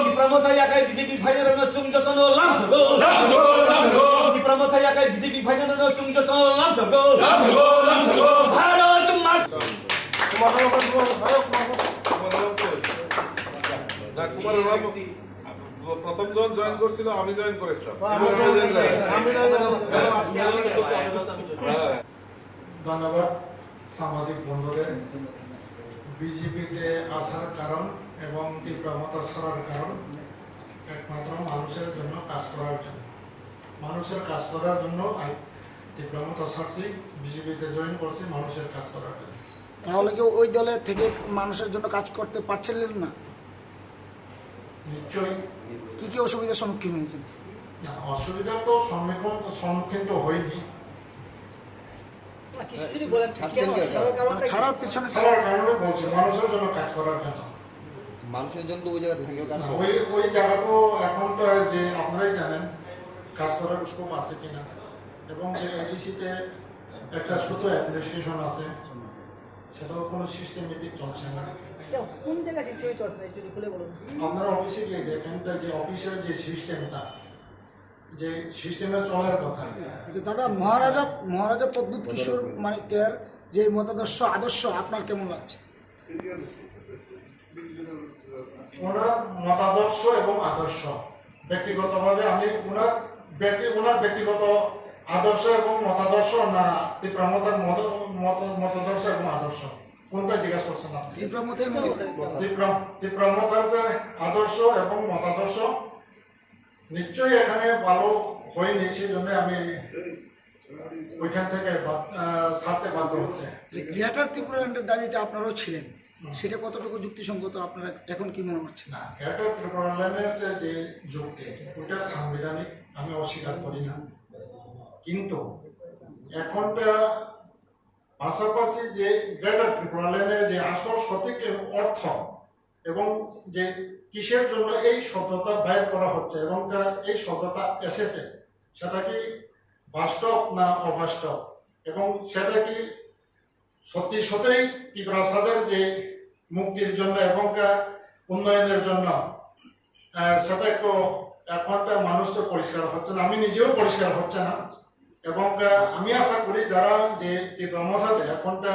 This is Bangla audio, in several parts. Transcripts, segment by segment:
Di Pramotaya kay BJP final no sungjotono lamsago. Di Pramotaya kay BJP final no sungjotono lamsago. Bharat Mata. প্রথম জন জয়েন করছিল, আমি জয়েন করেছিলাম। ধন্যবাদ সাংবাদিক বন্ধুদের। বিজেপিতে আসার কারণ এবং তীব্রমত ছাড়ার কারণ একমাত্র মানুষের জন্য কাজ করার জন্য। মানুষের কাজ করার জন্য তীব্রমত ছাড়ছি, বিজেপিতে জয়েন করছি মানুষের কাজ করার জন্য। তাহলে কি ওই দলে থেকে মানুষের জন্য কাজ করতে পারছিলেন না? নিশ্চয়ই। কি কি অসুবিধার সম্মুখীন হয়েছেন? না, অসুবিধা তো সম্মুখীন তো হয়নি। ছাড়ার পিছনে ছাড়ার কারণে বলছি মানুষের জন্য কাজ করার জন্য। মানুষের জন্য ওই জায়গা থেকে কাজ না, ওই জায়গা তো এখন তো যে আপনারাই জানেন কাজ করার স্কোপ আছে কিনা, এবং যে এডিসিতে একটা ছোট অ্যাডমিনিস্ট্রেশন আছে, সেটাও কোনো সিস্টেমেটিক চলছে না। কোন জায়গায় সিস্টেমে চলছে না একটু খুলে বলুন। আপনারা অফিসে গিয়ে দেখেন যে অফিসের যে সিস্টেমটা, যে সিস্টেমে চলার কথা। আচ্ছা দাদা, মহারাজা প্রদ্যুৎ কিশোর মানিকের যে মতাদর্শ আদর্শ আপনার কেমন লাগছে? ওনার মতাদর্শ এবং আদর্শ ব্যক্তিগতভাবে আমি ওনার ব্যক্তিগত আদর্শ এবং মতাদর্শ না তীব্রমতার মতাদর্শ এবং আদর্শ কোনটা জিজ্ঞাসা করছেন আপনি? তীব্রমতার যে আদর্শ এবং মতাদর্শ নিশ্চয়ই এখানে ভালো হয়নি, সেই জন্য আমি ওইখান থেকে ছাড়তে বাধ্য হচ্ছে। যে গ্রেটার ত্রিপুরাল্যান্ডের দাবিতে আপনারাও ছিলেন, সেটা কতটুকু যুক্তিসঙ্গত আপনারা এখন কি মনে করছেন? না, গ্রেটার ত্রিপুরাল্যান্ডের যে যুক্তি ওটা সাংবিধানিক, আমি অস্বীকার করি না, কিন্তু এখনটা পাশাপাশি যে গ্রেটার ত্রিপুরাল্যান্ডের যে আসল সঠিক অর্থ এবং যে কিসের জন্য এই শব্দটা বাইর করা হচ্ছে এবং এই শব্দটা এসেছে, সেটা কি বাস্তব না অবাস্তব, এবং সেটা কি সত্যি সত্যিই ত্রিপুরাসাদের যে মুক্তির জন্য এবং উন্নয়নের জন্য, সেটা একটু এখনটা মানুষের পরিষ্কার হচ্ছে না, আমি নিজেও পরিষ্কার হচ্ছে না। এবং আমি আশা করি যারা যে তীব্রমতাতে এখনটা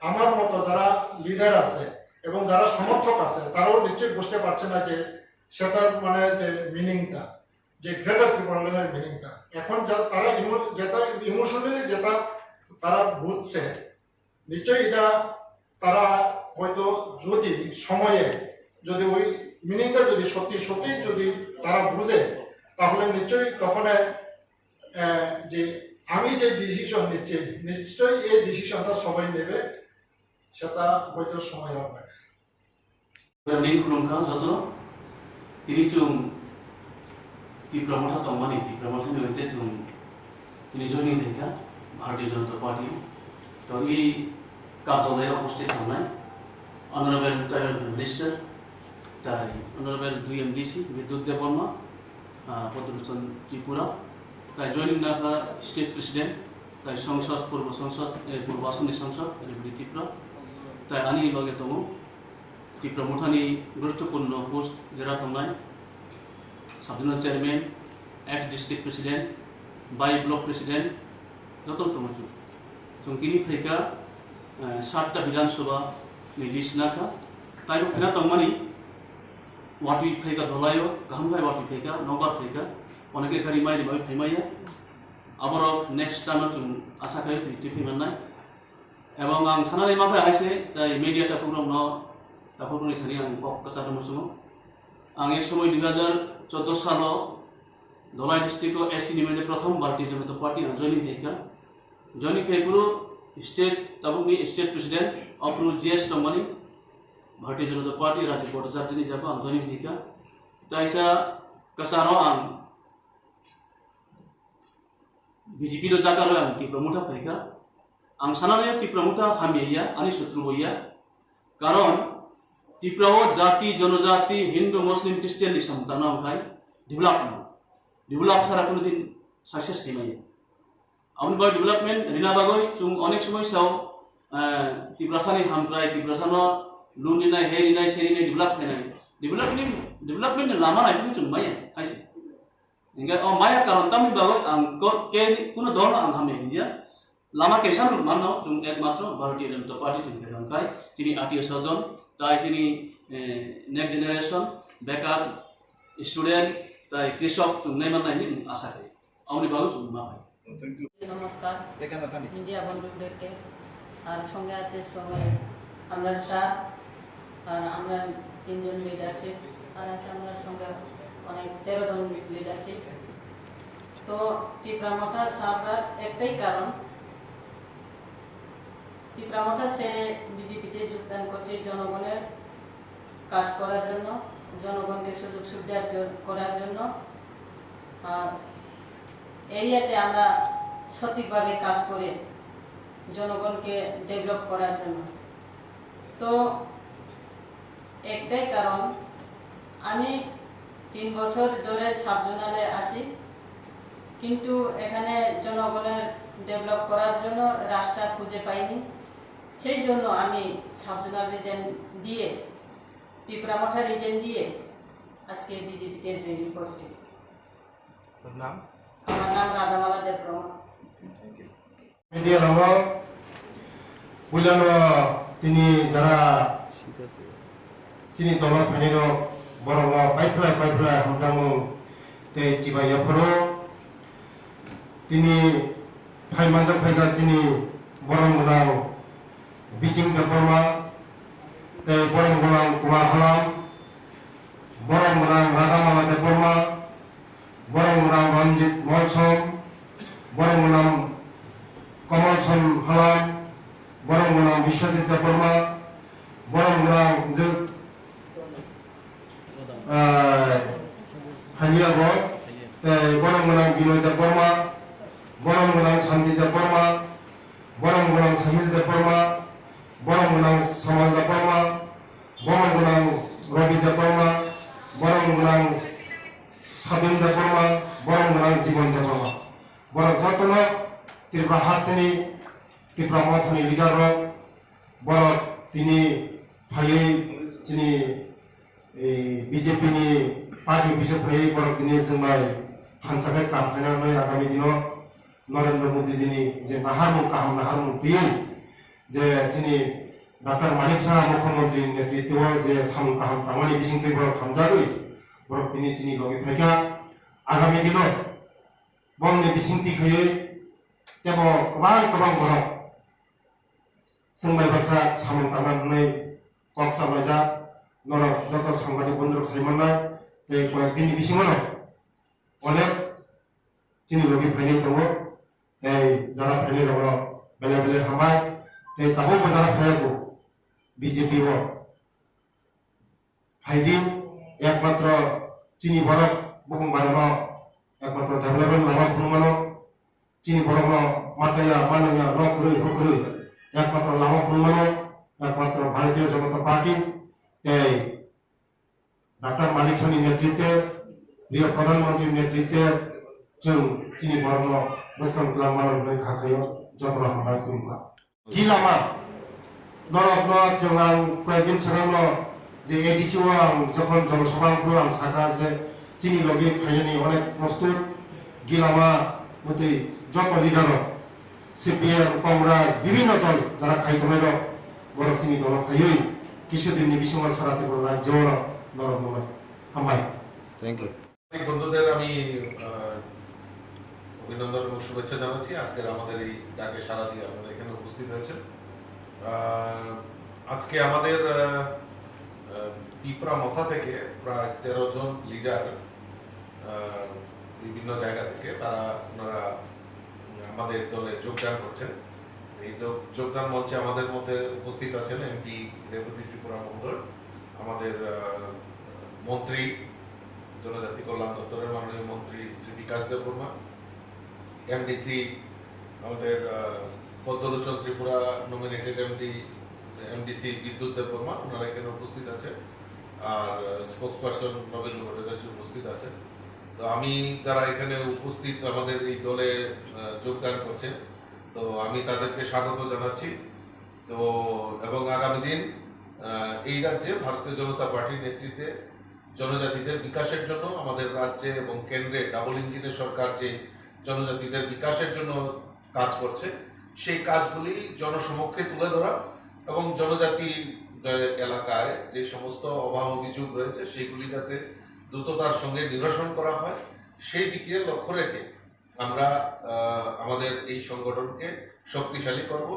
আমার মতো যারা লিডার আছে এবং যারা সমর্থক আছে, তারাও নিশ্চয়ই বুঝতে পারছে না যে সেটার মানে যে মিনিংটা, যে গ্রেটার ত্রিপুরাল্যান্ডের মিনিংটা এখন তারা যেটা ইমোশনালি যেটা তারা বুঝছে, নিশ্চয়ই এটা তারা হয়তো যদি সময়ে যদি ওই মিনিংটা যদি সত্যি সত্যি যদি তারা বুঝে, তাহলে নিশ্চয়ই তখন যে আমি যে ডিসিশন নিচ্ছি নিশ্চয়ই এই ডিসিশনটা সবাই নেবে, সেটা হয়তো সময় লাগবে। ning khulungkha jotno tini chung তীব্রমঠা তমানি তীব্রমঠা নিতে chung tini joining theka Bharatiya Janata Party to ei কার্যালয়ে উপস্থিত থানায় অনারেবল ট্রাইবেল মিনিস্টার তাই অনারেবল দুই এমডিসি বিদ্যুৎ দেববর্মা পদ্মভূষণ ত্রিপুরা তাই জয়নিং নাকা স্টেট প্রেসিডেন্ট তাই সংসদ পূর্ব আসনের সংসদ ত্রিপুরা তাই আনি লগে দङ তীব্রমঠানি গুরুত্বপূর্ণ পোস্ট যেটা দंनाय সাবজোনাল চেয়ারম্যান, एक्ट डिस्ट्रिक्ट प्रेसिडेंट, बाई ब्लक प्रेसिडेंट যত दङ जों তিনি फैका 7টা বিধানসভা লিস্ট নাকা তাই ফেনা দंमानि वाटि फैका धलायो गाहाम भाई वाटि फैका नंबर फैका অনেকে গাড়ি মাইরি মাই ফেমাইয়া আবার নেক্সট টাইম जों आशा खायो टिपि फैमानाय এবং आं सानानै मा फै आइसे जाय मिडियाटा प्रग्राम न ताखौनि थानि आं पक कचार मसुमो आं एक समय 2014 साल धलाई डिस्ट्रिक्ट एसटी निमेंट प्रथम भारतीय जनता पार्टी जॉइनिंग फेकुरु स्टेट तबुनि स्टेट प्रेसिडेंट अप्रू जीएस दंमानि भारतीय जनता पार्टी राज्य बोर्ड जार्जनी जाबा आं जॉइनिंग फेका ताइसा कसारो आं बीजेपी लो जागारो आं तीव्रमठा फेका आं सानानै तीव्रमठा हामिया आनि शत्रु बइया कारण ত্রিপুরা জাতি জনজাতি হিন্দু মুসলিম খ্রিস্টান সমতানা ওখাই ডেভেলপ সারা কোনোদিন সাকসেস নেই আমনি বাই ডেভেলপমেন্ট রিনা বাগৈ जों অনেক সময় সাও ত্রিপুরাসানি হামপ্রাই ত্রিপুরাসানো লুনি নাই হেরি নাই সেরি নাই ডেভেলপ নাই development ni lama lagi tu cuma ya, asyik. Hingga maya karon kami bawa ke kuno dono hame India. Lama kesan mana cuma ekmatro Bharatiya Janata Party cuma kerangkai. Sini artiya sajon, tai sini next generation, bekar student, tai kৃষক cuma mana ini asa ke. Awalnya bagus cuma apa? নমস্কার এখানে থাকি মিডিয়া বন্ধুদেরকে আর সঙ্গে আছে সঙ্গে আমরা স্যার আর আমরা 3 জন লিডারশিপ আর আছে আমরা সঙ্গে অনেক 13 জন লিডারশিপ তো টিপ্রামোটা সারদার একটাই কারণ টিপ্রামোটা ছেড়ে বিজেপিতে যোগদান করছে জনগণের কাজ করার জন্য জনগণকে সুযোগ সুবিধা করার জন্য আর এরিয়াতে আমরা সঠিকভাবে কাজ করে জনগণকে ডেভেলপ করার জন্য তো একটাই কারণ আমি 3 বছর ধরে সাবজোনালে আছি কিন্তু এখানে জনগণের ডেভেলপ করার জন্য রাস্তা খুঁজে পাইনি সেই জন্য আমি সাবজোনাল রিজন দিয়ে টিপ্রামোটা রিজন দিয়ে আজকে বিজেপিতে জয়েন করছি নাম আমার নাম রাধামালা দেববর্মা মিডিয়া নামক বুঝলানো তিনি যারা চিনি দল ফাইনের বরং পাইফুলা হামজামু তে চিবাইয়াফোর তিনি ফাইমানজাক ফাইগার চিনি বরং গোনাং বিচিং দেববর্মা তে বরং গোনাং কুমা হালাম বরং গোনাং রাধামালা দেববর্মা বরং গোনাং রঞ্জিত মলসম বরং গোনাং কমলসন হালাম বরং গোনাং বিশ্বজিৎ দেববর্মা বরং গোনাং হালিয়া গড় বরং গোনাং বিনয় দেববর্মা বরং গোনাং শান্তি দেববর্মা বরং গোনাং সাহিল দেববর্মা বরং গোনাং সামাল দেববর্মা বরং গোনাং রবি দেববর্মা বরং গোনাং স্বাধীন দেববর্মা বরং গোনাং জীবন দেববর্মা বরং যত্ন ত্রিপুরা হাস্তিনি ত্রিপুরা মথানি লিডার বরং তিনি ভাই তিনি বিজেপি ni পার্টি অফিসে ভাই বরং তিনি जोंनाय हानसाखै कामफायनानै आगामी दिनाव नरेंद्र मोदी जी जे नाहारमुख गाहाम नाहारमुख दियै जे दिनै डॉक्टर मानिक साहा मुख्यमंत्री नेतृत्व जे सामुख गाहाम खामानि बिसिंखै बरं खामजागै बरं दिनै लगे फायखा आगामी दिनाव बंनि बिसिंथिखै तेबो गोबां बरं जोंबाय बासा सामुख गाहामनानै कक सामलायजा नरक जत साংবাদিক बंधुक सायमोननाय ते कয়েকদিনनि बिसिङावनो अनेक चिनी लगे फाइनाय दङ যারা ফাইনাল দङ बेले बेले हामबाय दाबो जारा फायागौ बीजेपी फाइदिं एकमात्र चिनी भारत बुहुम भारत एकमात्र डेभेलपमेंट लामा खुलुमानो चिनी भारत माचाया मानया न खुरै हुखुरै एकमात्र लामा खुलुमानो एकमात्र भारतीय जनता पार्टी डॉक्टर मानिक साहनि नेतृत्वे प्रिय प्रधानमंत्री नेतृत्वे जों चिनी भारत बोसोन खालामनानै खाखायो जतन हाबाय खुलुमखा कि लामा नरकनो जों आं कয়েকদিন सिगांनो जे एडिसिआव आं যখন জনসভাগুলো आं साखा जे चिनी लगे फाइनानि अनेक प्रस्तुत गिलामा मते যত লিডার সিপিএম কংগ্রেস বিভিন্ন দল যারা খাইতমাই দं বরং চিনি দল খাইयै কিছুদিনनि बिसिङाव साराते রাজ্যেও নরকনো हामबाय থ্যাংক ইউ বন্ধুদের আমি অভিনন্দন এবং শুভেচ্ছা জানাচ্ছি আজকের আমাদের এই ডাকে সাড়া দিয়ে আপনারা এখানে উপস্থিত হয়েছেন আজকে আমাদের ত্রিপুরা মথা থেকে প্রায় 13 জন লিডার বিভিন্ন জায়গা থেকে ওনারা আমাদের দলে যোগদান করছেন এই যোগদান মঞ্চে আমাদের মধ্যে উপস্থিত আছেন এমপি রেবতী ত্রিপুরা মণ্ডল আমাদের মন্ত্রী জনজাতি কল্যাণ দপ্তরের মাননীয় মন্ত্রী শ্রী বিকাশ দেববর্মা এমডিসি আমাদের পদ্মলোচন ত্রিপুরা নমিনেটেড এমডিসি বিদ্যুৎ দেববর্মা ওনারা এখানে উপস্থিত আছেন আর স্পোক্স পার্সন নবেন্দু ভট্টাচার্য উপস্থিত আছেন তো আমি যারা এখানে উপস্থিত আমাদের এই দলে যোগদান করছেন তো আমি তাদেরকে স্বাগত জানাচ্ছি তো এবং আগামী দিন এই রাজ্যে ভারতীয় জনতা পার্টির নেতৃত্বে জনজাতিদের বিকাশের জন্য আমাদের রাজ্যে এবং কেন্দ্রে ডাবল ইঞ্জিনের সরকার যে জনজাতিদের বিকাশের জন্য কাজ করছে, সেই কাজগুলি জনসমক্ষে তুলে ধরা এবং জনজাতি এলাকায় যে সমস্ত অভাব অভিযোগ রয়েছে সেইগুলি যাতে দ্রুততার সঙ্গে নিরসন করা হয়, সেই দিকে লক্ষ্য রেখে আমরা আমাদের এই সংগঠনকে শক্তিশালী করব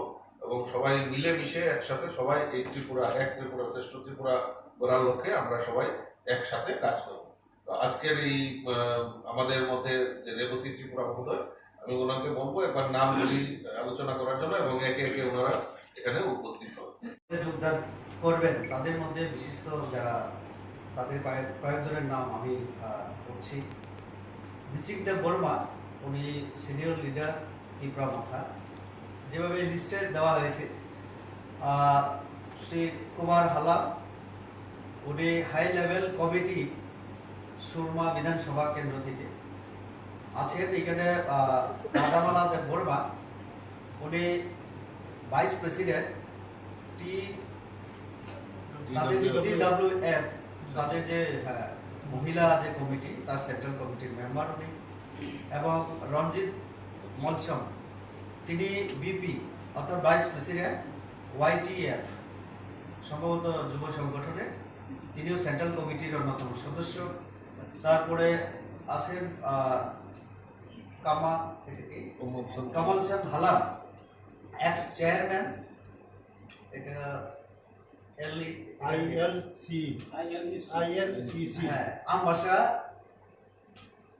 এবং সবাই মিলেমিশে একসাথে সবাই এই ত্রিপুরা, এক ত্রিপুরা শ্রেষ্ঠ ত্রিপুরা গড়ার লক্ষ্যে আমরা সবাই একসাথে কাজ করব। তো আজকের এই আমাদের মধ্যে যে রেবতী ত্রিপুরা মহোদয়, আমি ওনাকে বলবো একবার নামগুলি আলোচনা করার জন্য এবং একে একে ওনারা এখানে উপস্থিত হবেন। যোগদান করবেন তাদের মধ্যে বিশিষ্ট যারা, তাদের কয়েকজনের নাম আমি বলছি। বিচিক দেব বর্মা, উনি সিনিয়র লিডার ত্রিপুরা মাথা, যেভাবে লিস্টে দেওয়া হয়েছে। শ্রী কুমার হালা, উনি হাই লেভেল কমিটি সুরমা বিধানসভা কেন্দ্র থেকে আছেন। এখানে রাধামালা দেব বর্মা, উনি ভাইস প্রেসিডেন্ট TWF, তাদের যে মহিলা যে কমিটি, তার সেন্ট্রাল কমিটির মেম্বার উনি। এবং রঞ্জিত মলসম, তিনি বিপি অর্থাৎ ভাইস প্রেসিডেন্ট YTF, সম্ভবত যুব সংগঠনের, তিনিও সেন্ট্রাল কমিটির অন্যতম সদস্য। তারপরে আছেন কমল সেন হালাম, এক্স চেয়ারম্যান, এটা আমবাসা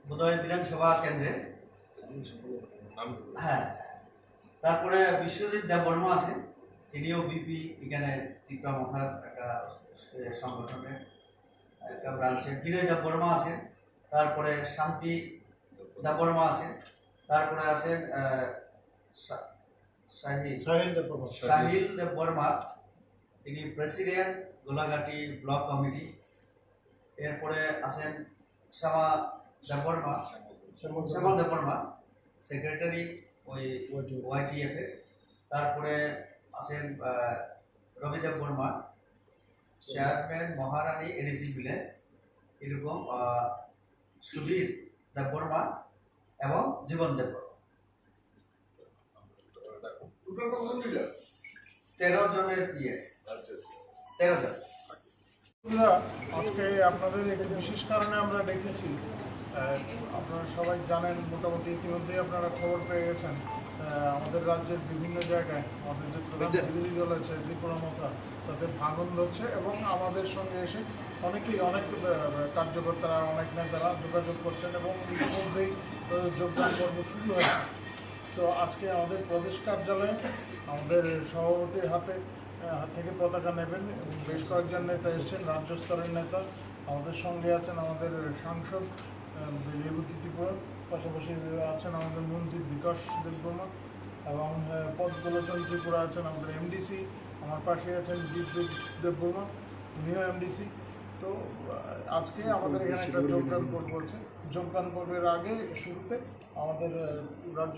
বোধহয় বিধানসভা কেন্দ্রে। হ্যাঁ, তারপরে বিশ্বজিৎ দেব বর্মা আছেন, তিনিও বিপি, এখানে ত্রিপুরা মাথার একটা সংগঠনের একটা ব্রাঞ্চে। বিনয় দেব বর্মা আছেন, তারপরে শান্তি দেব বর্মা আছেন, তারপরে আছেন সাহিল দেব বর্মা, তিনি প্রেসিডেন্ট গোলাঘাটি ব্লক কমিটি। এরপরে আছেন শ্যামা দেব বর্মা, শ্যামল দেব বর্মা, সেক্রেটারি ওই YTF এর। তারপরে আছেন রবিদেব বর্মা, চেয়ারম্যান মহারানী এডিসি ভিলেজ। এরকম সুধীর দেব বর্মা এবং জীবন দেব বর্মা, 13 জনের 13 জন। আজকে আপনাদের একটি বিশেষ কারণে আমরা ডেকেছি। আপনারা সবাই জানেন, মোটামুটি ইতিমধ্যেই আপনারা খবর পেয়ে গেছেন, আমাদের রাজ্যের বিভিন্ন জায়গায় আমাদের যে প্রধান বিরোধী দল আছে ত্রিপুরা মাথা, তাদের ভাঙন ধরছে এবং আমাদের সঙ্গে এসে অনেক কার্যকর্তারা, অনেক নেতারা যোগাযোগ করছেন এবং ইতিমধ্যেই যোগদান পর্ব শুরু হয়েছে। তো আজকে আমাদের প্রদেশ কার্যালয়ে আমাদের সভাপতির হাত থেকে পতাকা নেবেন এবং বেশ কয়েকজন নেতা এসেছেন, রাজ্য স্তরের নেতা। আমাদের সঙ্গে আছেন আমাদের সাংসদ রেবতী ত্রিপুরা, পাশাপাশি আছেন আমাদের মন্ত্রী বিকাশ দেববর্মা এবং পদগোলোচন ত্রিপুরা আছেন আমাদের MDC, আমার পাশে আছেন বিদ্যুৎ দেববর্মা, উনিও MDC। তো আজকে আমাদের এখানে একটা যোগদান পর্ব আছে। যোগদান পর্বের আগে শুরুতে আমাদের রাজ্য